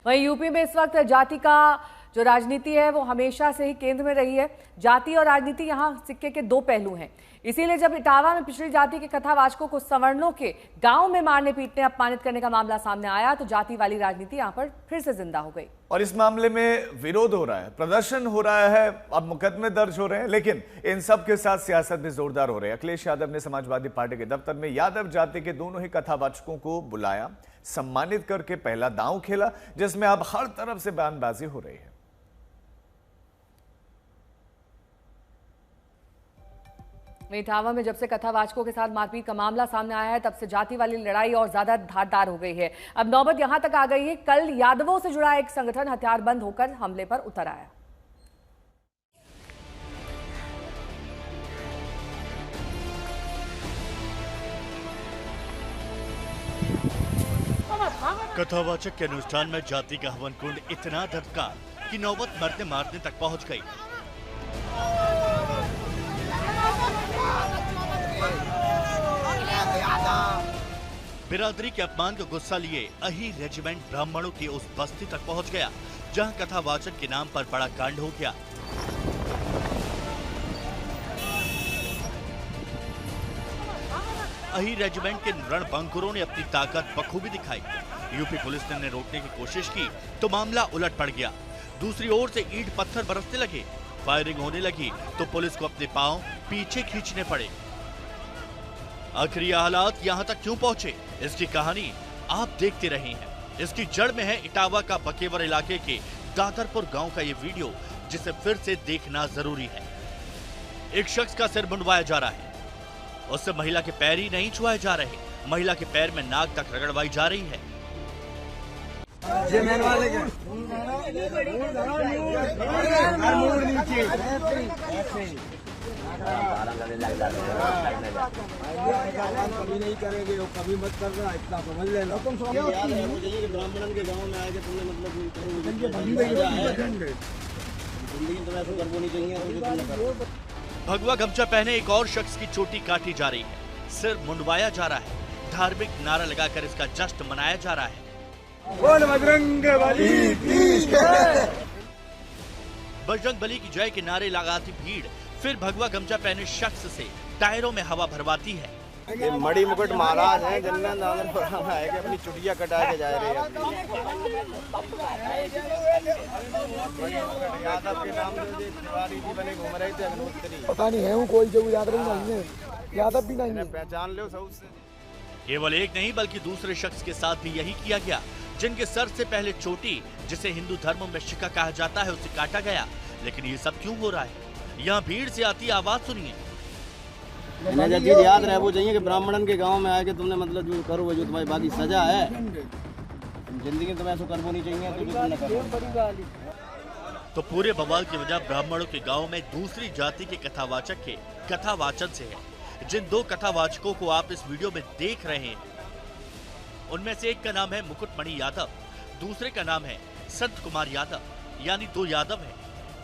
वहीं यूपी में इस वक्त जाति का जो राजनीति है वो हमेशा से ही केंद्र में रही है। जाति और राजनीति यहाँ सिक्के के दो पहलू हैं। इसीलिए जब इटावा में पिछड़ी जाति के कथावाचकों को सवर्णों के गांव में मारने पीटने अपमानित करने का मामला सामने आया तो जाति वाली राजनीति यहाँ पर फिर से जिंदा हो गई और इस मामले में विरोध हो रहा है, प्रदर्शन हो रहा है, अब मुकदमे दर्ज हो रहे हैं, लेकिन इन सब के साथ सियासत भी जोरदार हो रही है। अखिलेश यादव ने समाजवादी पार्टी के दफ्तर में यादव जाति के दोनों ही कथावाचकों को बुलाया, सम्मानित करके पहला दांव खेला, जिसमें अब हर तरफ से बयानबाजी हो रही है। इटावा में जब से कथावाचकों के साथ मारपीट का मामला सामने आया है तब से जाति वाली लड़ाई और ज्यादा धारदार हो गई है। अब नौबत यहां तक आ गई है, कल यादवों से जुड़ा एक संगठन हथियारबंद होकर हमले पर उतर आया। कथावाचक के अनुष्ठान में जाति का हवन कुंड इतना धधका कि नौबत मरते मारने तक पहुंच गई। बिरादरी के अपमान को गुस्सा लिए अही रेजिमेंट ब्राह्मणों की उस बस्ती तक पहुंच गया जहां कथावाचक के नाम पर बड़ा कांड हो गया। अही रेजिमेंट के रणबंकुरों ने अपनी ताकत बखूबी दिखाई। यूपी पुलिस ने रोकने की कोशिश की तो मामला उलट पड़ गया। दूसरी ओर से ईंट पत्थर बरसने लगे, फायरिंग होने लगी तो पुलिस को अपने पांव पीछे खींचने पड़े। आखिर ये हालात यहाँ तक क्यों पहुंचे, इसकी कहानी आप देखते रहे हैं। इसकी जड़ में है इटावा का बकेवर इलाके के दादरपुर गांव का ये वीडियो, जिसे फिर से देखना जरूरी है। एक शख्स का सिर मुंडवाया जा रहा है, उससे महिला के पैर ही नहीं छुआए जा रहे, महिला के पैर में नाक तक रगड़वाई जा रही है। कभी नहीं करेंगे, कभी मत करना, इतना समझ लेना। ब्राह्मणन के गांव में आके तुमने मतलब भगवा गमछा पहने एक और शख्स की चोटी काटी जा रही है, सिर मुंडवाया जा रहा है, धार्मिक नारा लगाकर इसका जश्न मनाया जा रहा है। बोल बजरंगबली की जय। बजरंगबली की जय के नारे लगाती भीड़ फिर भगवा गमछा पहने शख्स से टायरों में हवा भरवाती है। ये मणि मुकुट महाराज हैं, जिनमें है कि अपनी चुटिया कटा के जा रहे हैं। यादव के नाम से तिवारी जी बने घूम रहे थे अग्निहोत्री। पता नहीं है वो कोई जो यादव नहीं है, यादव भी नहीं है, पहचान लो सबसे। केवल एक नहीं बल्कि दूसरे शख्स के साथ भी यही किया गया, जिनके सर से पहले चोटी, जिसे हिंदू धर्म में शिका कहा जाता है, उसे काटा गया। लेकिन ये सब क्यों हो रहा है? यहाँ भीड़ से आती आवाज सुनिए। चीज याद रहे वो चाहिए कि ब्राह्मणन के गांव में आके तुमने मतलब जो करो वो जो तुम्हारी बाकी सजा है, जिंदगी में तुम्हें ऐसा करना नहीं चाहिए। तो पूरे बवाल की वजह ब्राह्मणों के गांव में दूसरी जाति के कथावाचक के कथावाचन से है। जिन दो कथावाचकों को आप इस वीडियो में देख रहे हैं, उनमें से एक का नाम है मुकुटमणि यादव, दूसरे का नाम है संत कुमार यादव, यानी दो यादव हैं।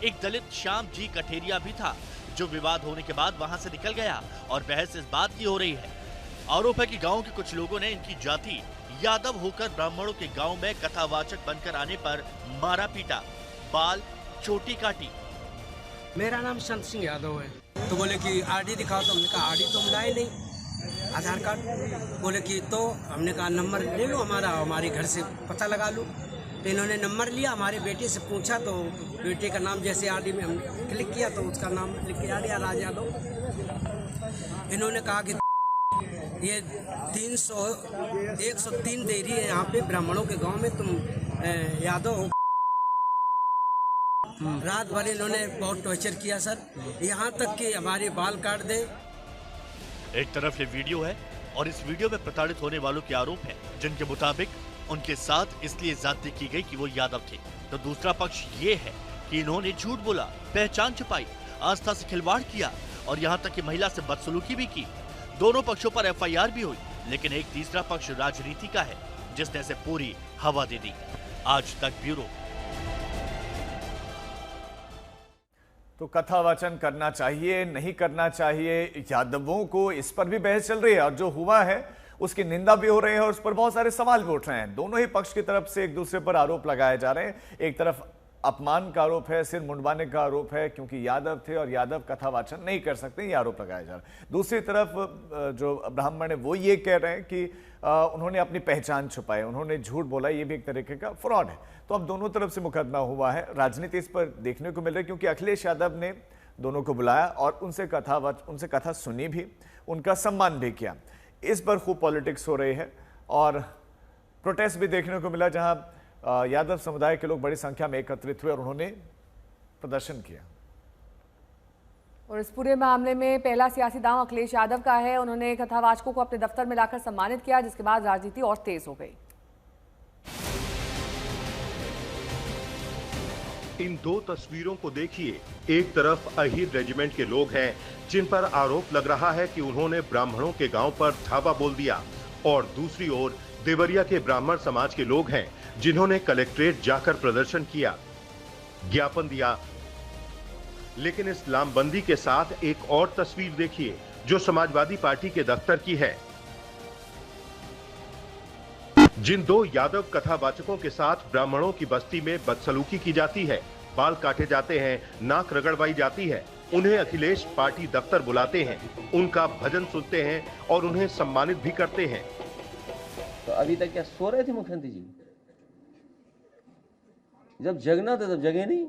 एक दलित श्याम जी कठेरिया भी था, जो विवाद होने के बाद वहां से निकल गया और बहस इस बात की हो रही है। आरोप है कि गांव के कुछ लोगों ने इनकी जाति यादव होकर ब्राह्मणों के गांव में कथावाचक बनकर आने पर मारा पीटा, बाल चोटी काटी। मेरा नाम संत सिंह यादव है। तो बोले कि आरडी दिखाओ, तो हमने कहा आरडी तो मिलाए नहीं, आधार कार्ड। बोले कि तो हमने कहा नंबर ले लो हमारा, हमारे घर से पता लगा लो। तो इन्होंने नंबर लिया, हमारे बेटे से पूछा तो बेटे का नाम जैसे आरडी में हमने क्लिक किया तो उसका नाम लिख के आ गया, राज यादव। इन्होंने कहा कि ये 103 डेयरी है यहाँ पे ब्राह्मणों के गांव में, तुम यादव हो। रात भर इन्होंने बहुत टॉर्चर किया सर, यहाँ तक कि हमारे बाल काट दे। एक तरफ ये वीडियो है और इस वीडियो में प्रताड़ित होने वालों के आरोप हैं, जिनके मुताबिक उनके साथ इसलिए ज्यादती की गई कि वो यादव थे। तो दूसरा पक्ष ये है कि इन्होंने झूठ बोला, पहचान छुपाई, आस्था से खिलवाड़ किया और यहाँ तक कि महिला से बदसलूकी भी की। दोनों पक्षों पर एफआईआर भी हुई, लेकिन एक तीसरा पक्ष राजनीति का है, जिसने इसे पूरी हवा दे दी। आज तक ब्यूरो। तो कथावाचन करना चाहिए नहीं करना चाहिए यादवों को, इस पर भी बहस चल रही है और जो हुआ है उसकी निंदा भी हो रही है और उस पर बहुत सारे सवाल भी उठ रहे हैं। दोनों ही पक्ष की तरफ से एक दूसरे पर आरोप लगाए जा रहे हैं। एक तरफ अपमान का आरोप है, सिर मुंडवाने का आरोप है क्योंकि यादव थे और यादव कथावाचन नहीं कर सकते, ये आरोप लगाया जा रहा है। दूसरी तरफ जो ब्राह्मण है वो ये कह रहे हैं कि उन्होंने अपनी पहचान छुपाई, उन्होंने झूठ बोला, ये भी एक तरीके का फ्रॉड है। तो अब दोनों तरफ से मुकदमा हुआ है, राजनीति इस पर देखने को मिल रही है क्योंकि अखिलेश यादव ने दोनों को बुलाया और उनसे कथा सुनी भी, उनका सम्मान भी किया। इस पर खूब पॉलिटिक्स हो रही है और प्रोटेस्ट भी देखने को मिला जहां यादव समुदाय के लोग बड़ी संख्या में एकत्रित हुए और उन्होंने प्रदर्शन किया। और इस पूरे मामले में पहला सियासी दांव अखिलेश यादव का है। उन्होंने कथावाचकों को अपने दफ्तर में लाकर सम्मानित किया, जिसके बाद राजनीति और तेज हो गई। इन दो तस्वीरों को देखिए। एक तरफ अहीर रेजिमेंट के लोग हैं जिन पर आरोप लग रहा है कि उन्होंने ब्राह्मणों के गांव पर धावा बोल दिया, और दूसरी ओर देवरिया के ब्राह्मण समाज के लोग हैं जिन्होंने कलेक्ट्रेट जाकर प्रदर्शन किया, ज्ञापन दिया। लेकिन इस लामबंदी के साथ एक और तस्वीर देखिए जो समाजवादी पार्टी के दफ्तर की है। जिन दो यादव कथावाचकों के साथ ब्राह्मणों की बस्ती में बदसलूकी की जाती है, बाल काटे जाते हैं, नाक रगड़वाई जाती है, उन्हें अखिलेश पार्टी दफ्तर बुलाते हैं, उनका भजन सुनते हैं और उन्हें सम्मानित भी करते हैं। तो अभी तक क्या सो रहे थे मुख्यमंत्री जी? जब जगना था तब जगे नहीं,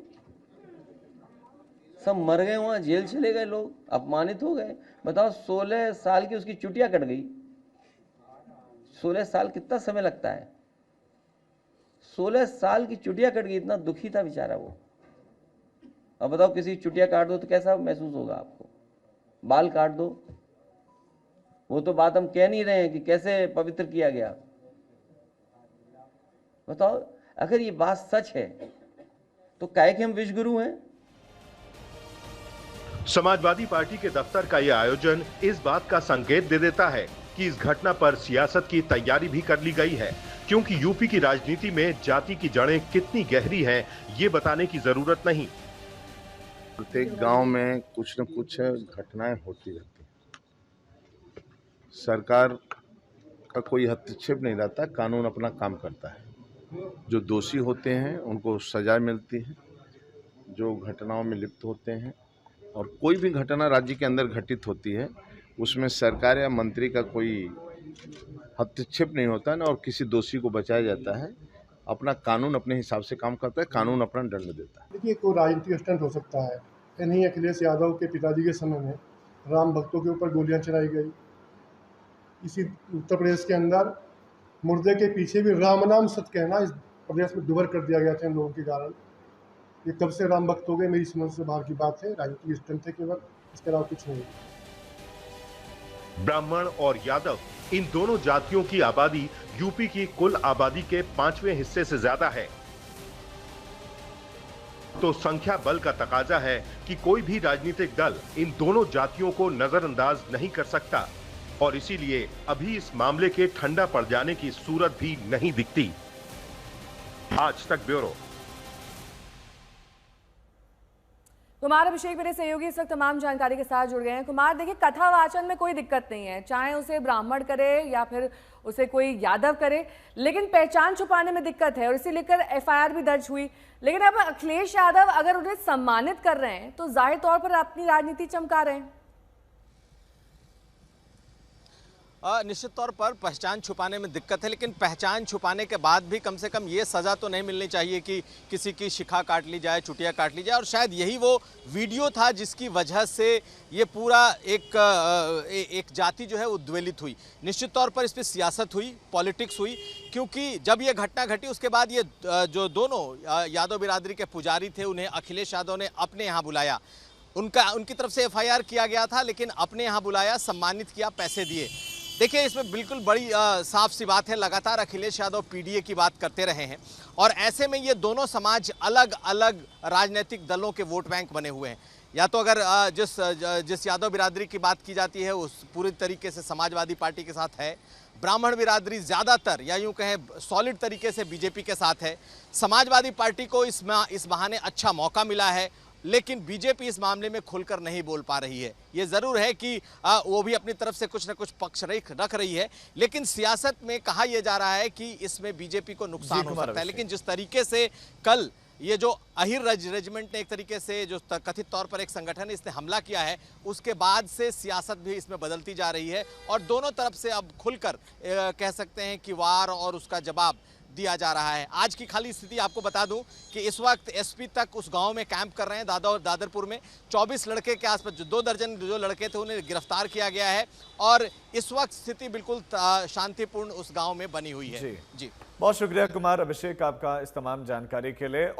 सब मर गए, वहां जेल चले गए लोग, अपमानित हो गए। बताओ 16 साल की उसकी चुटिया कट गई। 16 साल कितना समय लगता है? 16 साल की चुटिया कट गई, इतना दुखी था बेचारा वो। अब बताओ किसी चुटिया काट दो तो कैसा महसूस होगा आपको? बाल काट दो, वो तो बात हम कह नहीं रहे हैं कि कैसे पवित्र किया गया। बताओ अगर ये बात सच है तो काहे कि हम विश्वगुरु हैं। समाजवादी पार्टी के दफ्तर का यह आयोजन इस बात का संकेत दे देता है कि इस घटना पर सियासत की तैयारी भी कर ली गई है, क्योंकि यूपी की राजनीति में जाति की जड़ें कितनी गहरी हैं, ये बताने की जरूरत नहीं। प्रत्येक गांव में कुछ न कुछ घटनाएं होती रहती हैं। सरकार का कोई हस्तक्षेप नहीं रहता, कानून अपना काम करता है। जो दोषी होते हैं उनको सजा मिलती है, जो घटनाओं में लिप्त होते हैं, और कोई भी घटना राज्य के अंदर घटित होती है उसमें सरकार या मंत्री का कोई हस्तक्षेप नहीं होता है ना, और किसी दोषी को बचाया जाता है। अपना कानून अपने हिसाब से काम करता है, कानून अपना दंड देता है। देखिए कोई राजनीतिक स्टंट हो सकता है। इन्हीं अखिलेश यादव के पिताजी के समय में राम भक्तों के ऊपर गोलियां चलाई गई। इसी उत्तर प्रदेश के अंदर मुर्दे के पीछे भी राम नाम सत कहना इस प्रदेश में दुभर कर दिया गया था इन लोगों के कारण। ये कब से राम भक्त हो गए मेरी समझ से बाहर की बात है। राजनीतिक स्टंट है केवल, इसके अलावा कुछ नहीं। ब्राह्मण और यादव इन दोनों जातियों की आबादी यूपी की कुल आबादी के 5वें हिस्से से ज्यादा है। तो संख्या बल का तकाजा है कि कोई भी राजनीतिक दल इन दोनों जातियों को नजरअंदाज नहीं कर सकता, और इसीलिए अभी इस मामले के ठंडा पड़ जाने की सूरत भी नहीं दिखती। आज तक ब्यूरो। कुमार अभिषेक मेरे सहयोगी इस वक्त तमाम जानकारी के साथ जुड़ गए हैं। कुमार देखिए, कथावाचन में कोई दिक्कत नहीं है, चाहे उसे ब्राह्मण करे या फिर उसे कोई यादव करे, लेकिन पहचान छुपाने में दिक्कत है और इसी लेकर एफआईआर भी दर्ज हुई। लेकिन अब अखिलेश यादव अगर उन्हें सम्मानित कर रहे हैं तो जाहिर तौर पर अपनी राजनीति चमका रहे हैं। निश्चित तौर पर पहचान छुपाने में दिक्कत है, लेकिन पहचान छुपाने के बाद भी कम से कम ये सज़ा तो नहीं मिलनी चाहिए कि किसी की शिखा काट ली जाए, चुटिया काट ली जाए। और शायद यही वो वीडियो था जिसकी वजह से ये पूरा एक जाति जो है उद्वेलित हुई। निश्चित तौर पर इस पर सियासत हुई, पॉलिटिक्स हुई, क्योंकि जब ये घटना घटी उसके बाद ये जो दोनों यादव बिरादरी के पुजारी थे उन्हें अखिलेश यादव ने अपने यहाँ बुलाया। उनकी तरफ से एफआईआर किया गया था, लेकिन अपने यहाँ बुलाया, सम्मानित किया, पैसे दिए। देखिए इसमें बिल्कुल बड़ी साफ सी बात है, लगातार अखिलेश यादव पीडीए की बात करते रहे हैं और ऐसे में ये दोनों समाज अलग अलग राजनीतिक दलों के वोट बैंक बने हुए हैं। या तो अगर जिस यादव बिरादरी की बात की जाती है उस पूरी तरीके से समाजवादी पार्टी के साथ है, ब्राह्मण बिरादरी ज़्यादातर या यूँ कहें सॉलिड तरीके से बीजेपी के साथ है। समाजवादी पार्टी को इस बहाने अच्छा मौका मिला है लेकिन बीजेपी इस मामले में खुलकर नहीं बोल पा रही है। ये जरूर है कि वो भी अपनी तरफ से कुछ न कुछ पक्ष रख रही है, लेकिन सियासत में कहा यह जा रहा है कि इसमें बीजेपी को नुकसान हो सकता है। लेकिन जिस तरीके से कल ये जो अहिर रेजिमेंट ने एक तरीके से जो कथित तौर पर एक संगठन है इसने हमला किया है, उसके बाद से सियासत भी इसमें बदलती जा रही है और दोनों तरफ से अब खुलकर कह सकते हैं कि वार और उसका जवाब दिया जा रहा है। आज की खाली स्थिति आपको बता दूं कि इस वक्त एसपी तक उस गांव में कैंप कर रहे हैं। दादरपुर में 24 लड़के के आसपास 2 दर्जन जो लड़के थे उन्हें गिरफ्तार किया गया है और इस वक्त स्थिति बिल्कुल शांतिपूर्ण उस गांव में बनी हुई है। जी बहुत शुक्रिया कुमार अभिषेक आपका इस तमाम जानकारी के लिए।